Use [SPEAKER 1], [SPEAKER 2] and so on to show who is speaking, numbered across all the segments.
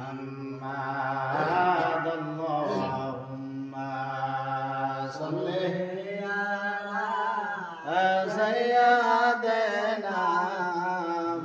[SPEAKER 1] محمد اللهم صل على سيدنا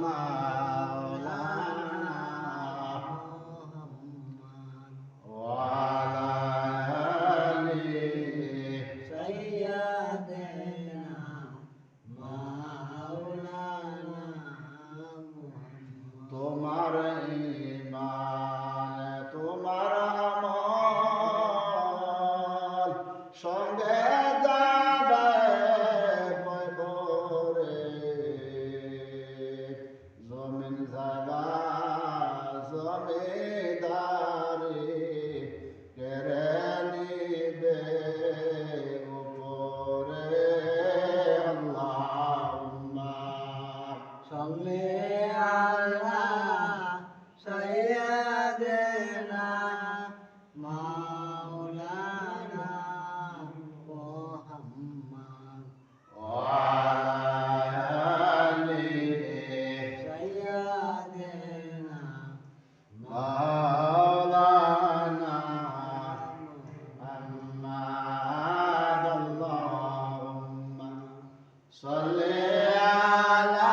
[SPEAKER 1] مولانا وعلى آل سيدنا مولانا তোমার ঈমান তোমার আমল সঙ্গে যাবে পয়গরে জমিন জায়গা জমিদারি কেড়ে নিবে উপরে আল্লাহুম্মা সাল্লি আলা সাইয়্যিদিনা মাওলানা মুহাম্মদ ওয়া আলা আলি সাইয়্যিদিনা মাওলানা মুহাম্মদ আল্লাহুম্মা সাল্লি আলা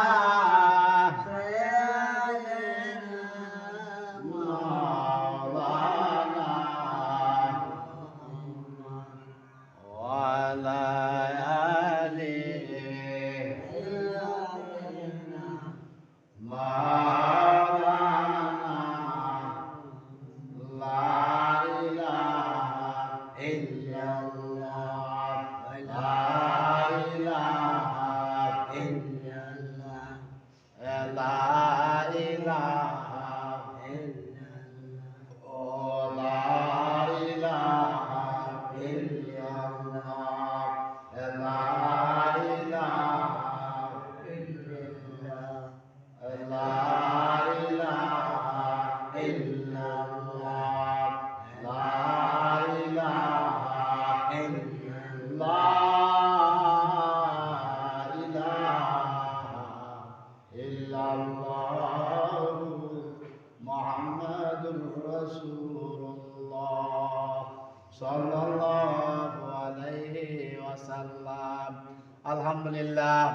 [SPEAKER 1] আলহামদুলিল্লাহ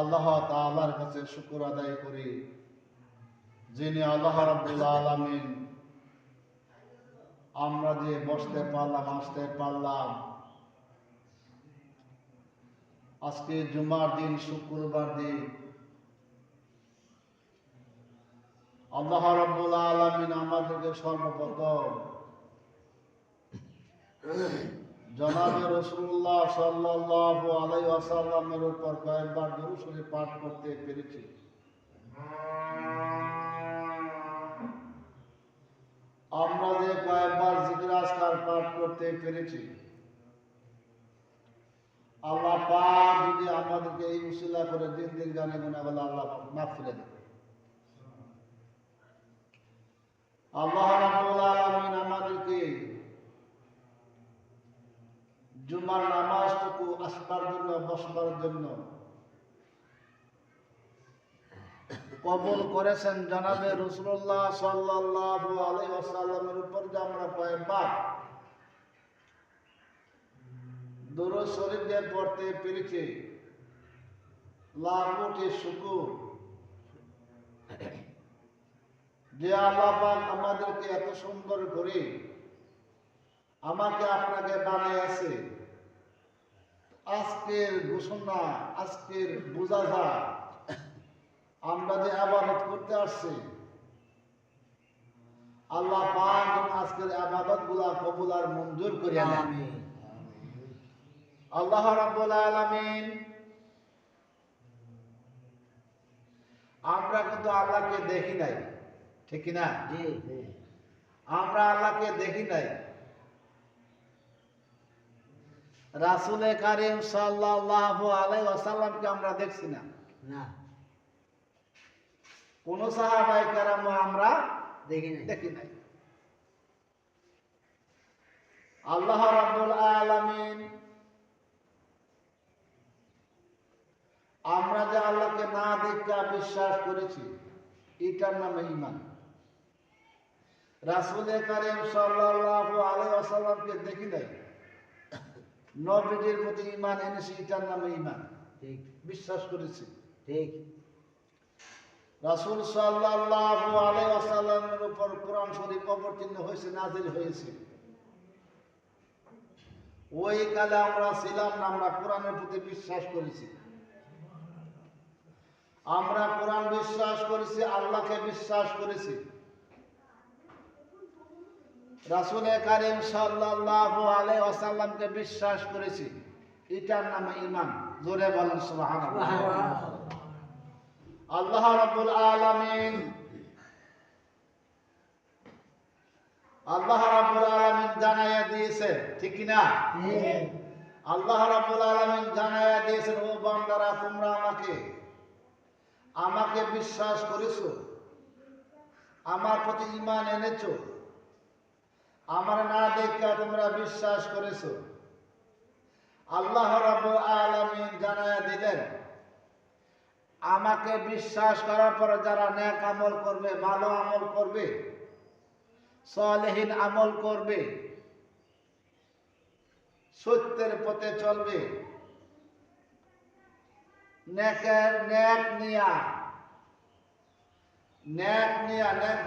[SPEAKER 1] আল্লাহ তাআলার কাছে শুকর আদায় করি যিনি আল্লাহ রাব্বুল আলামিন আমরা যে বসতে পারলাম আসতে পারলাম আজকে জুমার দিন শুক্রবার দিন আল্লাহ রাব্বুল আলামিন আমাদেরকে সর্বপ্রথম জনাবে রাসূলুল্লাহ সাল্লাল্লাহু আলাইহি ওয়াসাল্লামের উপর কয়েকবার দুরূদ শরীফ পাঠ করতে পেরেছি। আমরা যে কয়েকবার জিকির আজকার পাঠ করতে পেরেছি, আল্লাহ পাক যদি আমাদেরকে এই উসিলা করে দিন দিন গানে গুনাহগুলো আল্লাহ মাফ করে দেবে। আল্লাহ রাব্বুল আলামিন আমাদেরকে জুমার নামাজটুকু আসবার জন্য বসবার জন্য কবুল করেছেন। জনাবে রাসূলুল্লাহ সাল্লাল্লাহু আলাইহি ওয়াসাল্লামের উপর যে আমরা কয়েকবার দুরূদ শরীফ দিয়ে পড়তে পেরেছি, লাখ কোটি শুকর যে আল্লাহ পাক আমাদেরকে এত সুন্দর করে আমাকে আপনাকে বানিয়েছে। আজকের ঘোষণা, আজকের বোঝা যায় আমরা যে ইবাদত করতে আসছি, আল্লাহ পাক যেন আজকের ইবাদতগুলা কবুল আর মঞ্জুর করে নেন। আল্লাহ রাব্বুল আলামিন আমরা কিন্তু আল্লাহকে দেখি নাই, ঠিক কি না? আমরা আল্লাহকে দেখি নাই। রাসূল কারীম সাল্লাল্লাহু আলাইহি ওয়াসাল্লামকে আমরা দেখছি না। কোন সাহাবায়ে কেরাম আমরা দেখি নাই। আল্লাহ রাব্বুল আলামিন আমরা যে আল্লাহকে না দেখা বিশ্বাস করেছি, এটার নামে ঈমান। রাসূল কারীম সাল্লাল্লাহু আলাইহি ওয়াসাল্লামকে দেখি নাই, নবীজির প্রতি ঈমান এনেছি, এটার নামে ঈমান।
[SPEAKER 2] ঠিক
[SPEAKER 1] বিশ্বাস করেছি।
[SPEAKER 2] ঠিক
[SPEAKER 1] রাসূল সাল্লাল্লাহু আলাইহি ওয়াসাল্লামের উপর কোরআন শরীফ অবতীর্ণ হয়েছে, নাযিল হয়েছে। ওই কালে আমরা ছিলাম না, আমরা কোরআনের প্রতি বিশ্বাস করেছি। আমরা কোরআন বিশ্বাস করেছি, আল্লাহকে বিশ্বাস করেছি, রাসূল কারীম সাল্লাল্লাহু আলাইহি ওয়াসাল্লামকে বিশ্বাস করেছি। এটার নামে ঈমান। জোরে বলেন সুবহানাল্লাহ। আল্লাহ রাব্বুল আলামিন জানাইয়া দিয়েছেন, ঠিক কি না? আল্লাহ রাব্বুল আলামিন জানাইয়া দিয়েছেন, ও বান্দারা, তোমরা আমাকে বিশ্বাস করেছো, আমার প্রতি ঈমান এনেছো, আমার না দেখা তোমরা বিশ্বাস করেছো। আল্লাহ রাব্বুল আলামিন জানাইয়া দিলেন, আমাকে বিশ্বাস করার পর যারা নেক আমল করবে, ভালো আমল করবে, সালেহীন আমল করবে, সত্যের পথে চলবে, নেক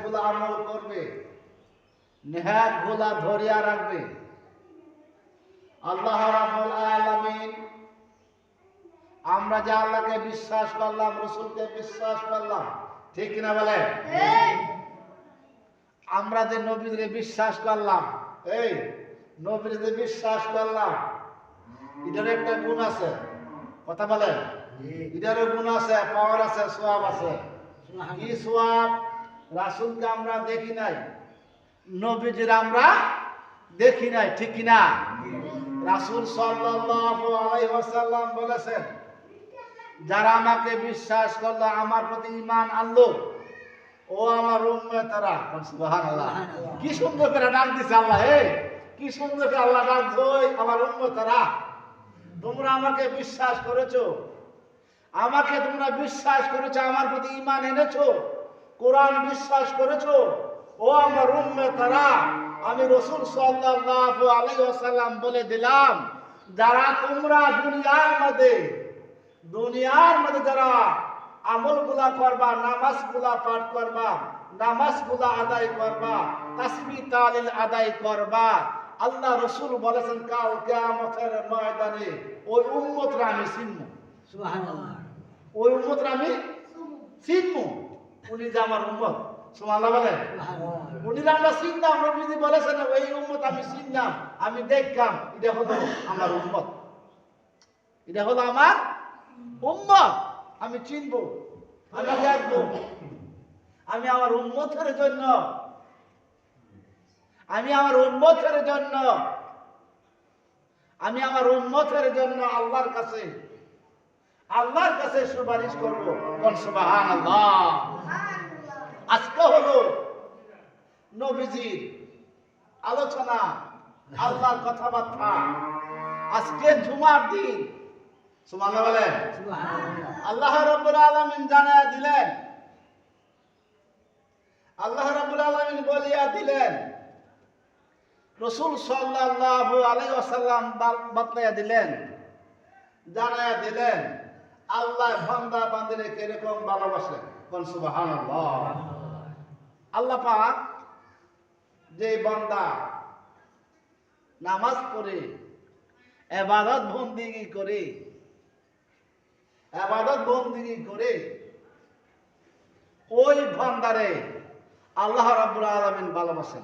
[SPEAKER 1] গুলা আমল করবে, নেক গুলা ধরিয়া রাখবে। আল্লাহ রাব্বুল আলামিন, আমরা যে আল্লাহকে বিশ্বাস করলাম, রাসূলকে বিশ্বাস করলাম, ঠিক কিনা বলেন? আমরা যে নবীকে বিশ্বাস করলাম, এই নবীকে বিশ্বাস করলাম, এটার একটা গুণ আছে, কথা বলেন। এটারও গুণ আছে, পাওয়ার আছে, সওয়াব আছে। কি সওয়াব? রাসূলকে আমরা দেখি নাই, নবীজির আমরা দেখি নাই, ঠিক কিনা? রাসূল সাল্লাল্লাহু আলাইহি ওয়াসাল্লাম বলেছেন, যারা আমাকে বিশ্বাস করলো, আমার প্রতি ঈমান আনলো, ও আমার উম্মতেরা, সুবহানাল্লাহ। কি সুন্দর করে ডাক দিছে আল্লাহ, কি সুন্দর করে আল্লাহ ডাকছে, আমার উম্মতেরা, তোমরা আমাকে বিশ্বাস করেছো, আমার প্রতি ঈমান এনেছো, কোরআন বিশ্বাস করেছো, ও আমার উম্মতেরা, আমি রাসূল সাল্লাল্লাহু আলাইহি ওয়াসাল্লাম বলে দিলাম, যারা তোমরা দুনিয়ার মধ্যে যারা আমলগুলা করবা, নামাজগুলা পাঠ করবা, নামাজগুলা আদায় করবা, তাসবিহ তাহলিল আদায় করবা, আল্লাহ রাসূল বলেছেন কাল কিয়ামতের ময়দানে ওই উম্মতরা আমি চিনবো।
[SPEAKER 2] সুবহানাল্লাহ।
[SPEAKER 1] ওই উম্মতরা আমি চিনবো, উনি যে আমার উম্মত। সুবহানাল্লাহ বলেন। উনি আমরা চিনলাম, নবীজি বলেছেন ওই উম্মত আমি চিনলাম, আমি দেখলাম, এটা হলো আমার উম্মত, এটা হলো আমার উম্মত, আমি চিনবো, আমি দেখবো। আমি আমার উম্মতের জন্য আল্লাহর কাছে সুপারিশ করব। কোন সুবহানাল্লাহ। আজকে হলো নবীজির আলোচনা, আল্লাহর কথাবার্তা। আজকে জুমার দিন, সুবহানাল্লাহ বলেন। আল্লাহ রাব্বুল আলামিন জানায়া দিলেন, আল্লাহ রাব্বুল আলামিন বলিয়া দিলেন, রাসূল সাল্লাল্লাহু আলাইহি ওয়াসাল্লাম বাতলাইয়া দিলেন, জানায়া দিলেন, আল্লাহ বান্দা বান্দিরে কিরকম ভালোবাসে। কোন সুবহানাল্লাহ। আল্লাহ পাক যে বান্দা নামাজ পড়ে, ইবাদত বন্দেগী করে, ওই বান্দারে আল্লাহ রাব্বুল আলামিন ভালোবাসেন।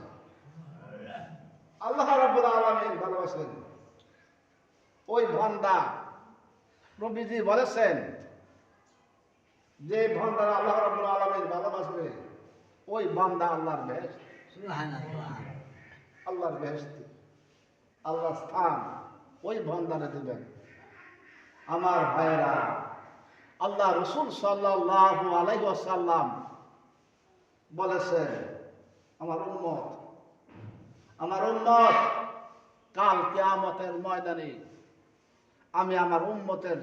[SPEAKER 1] ওই বান্দা, নবীজি বলেছেন, যে বান্দারা আল্লাহ রাব্বুল আলামিন ভালোবাসবে, ওই বান্দা আল্লাহর বেহেশত।
[SPEAKER 2] সুবহানাল্লাহ।
[SPEAKER 1] আল্লাহর বেহেশত, আল্লাহর স্থান ওই বান্দারে দিবেন। আমার ভাইয়েরা, আল্লাহ রাসূল সাল্লাল্লাহু আলাইহি ওয়াসাল্লাম বলেছেন, আমার উম্মত কাল কিয়ামতের ময়দানে আমি আমার উম্মতের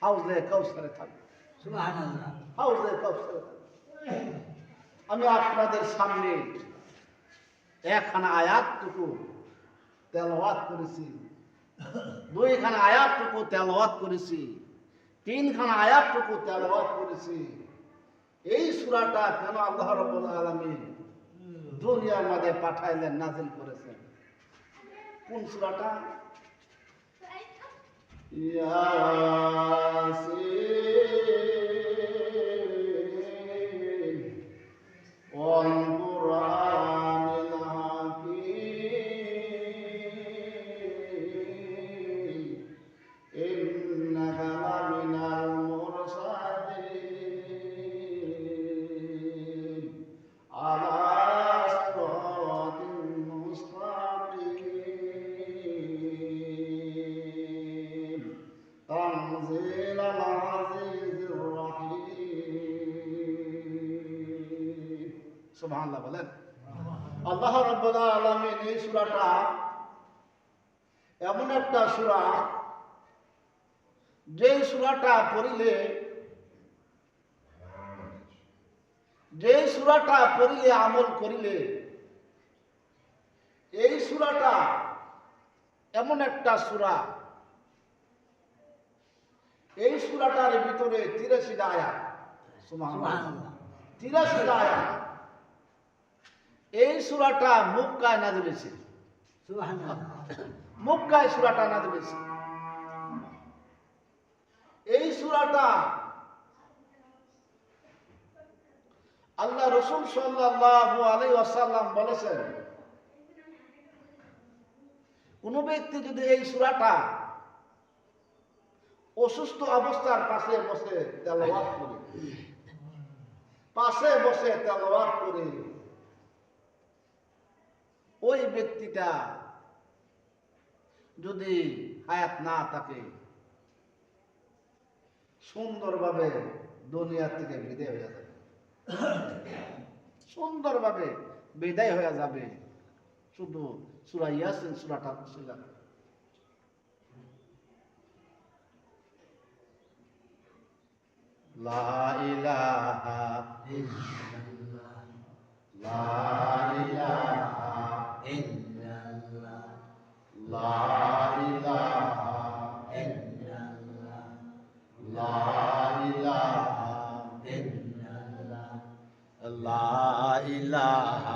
[SPEAKER 1] হাউজে কাউসারে থাকবো।
[SPEAKER 2] সুবহানাল্লাহ।
[SPEAKER 1] হাউজে কাউসারে থাকবো। আমি আপনাদের সামনে একখানা আয়াতটুকু তেলাওয়াত করেছি, দুইখানা আয়াতটুকু তেলাওয়াত করেছি, তিনখানা আয়াতটুকু তেলাওয়াত করেছি। এই সূরাটা কেন আল্লাহ রাব্বুল আলামিন দুনিয়ার মাঝে পাঠাইলেন, নাজিল করেছেন? কোন সূরাটা? ইয়াসিন ওয়াল কুরআনিল হাকীম ইন্নাকা লামিনাল মুরসালিন আলা সিরাতিন মুস্তাকিম তানজিলাল আজিজির রাহিম। সুবহানাল্লাহ বলেন। আল্লাহ রাব্বুল আলামিন এই সূরাটা এমন একটা সূরা, যে সূরাটা পড়িলে আমল করিলে, এই সূরাটা এমন একটা সূরা, এই সূরাটার ভিতরে 83টা আয়াত। সুবহানাল্লাহ, 83টা আয়াত। এই সূরাটা মক্কায় নাযিল হয়েছে।
[SPEAKER 2] সুবহানাল্লাহ।
[SPEAKER 1] মক্কায় সূরাটা নাযিল হয়েছে। এই সূরাটা আল্লাহ রাসূল সাল্লাল্লাহু আলাইহি ওয়াসাল্লাম বলেছেন, কোন ব্যক্তি যদি এই সূরাটা অসুস্থ অবস্থার পাশে বসে তেলাওয়াত করে, ওই ব্যক্তিটা যদি হায়াত না থাকে, সুন্দরভাবে দুনিয়া থেকে বিদায় হয়ে যাবে, সুন্দরভাবে বিদায় হয়ে যাবে। শুধু সূরা ইয়াসিন সূরাটা ছিল। লা ইলাহা ইল্লাল্লাহ, লা ইলাহা ইল্লাল্লাহ, লা ইলাহা ইল্লাল্লাহ, লা ইলাহা ইল্লাল্লাহ, লা ইলাহা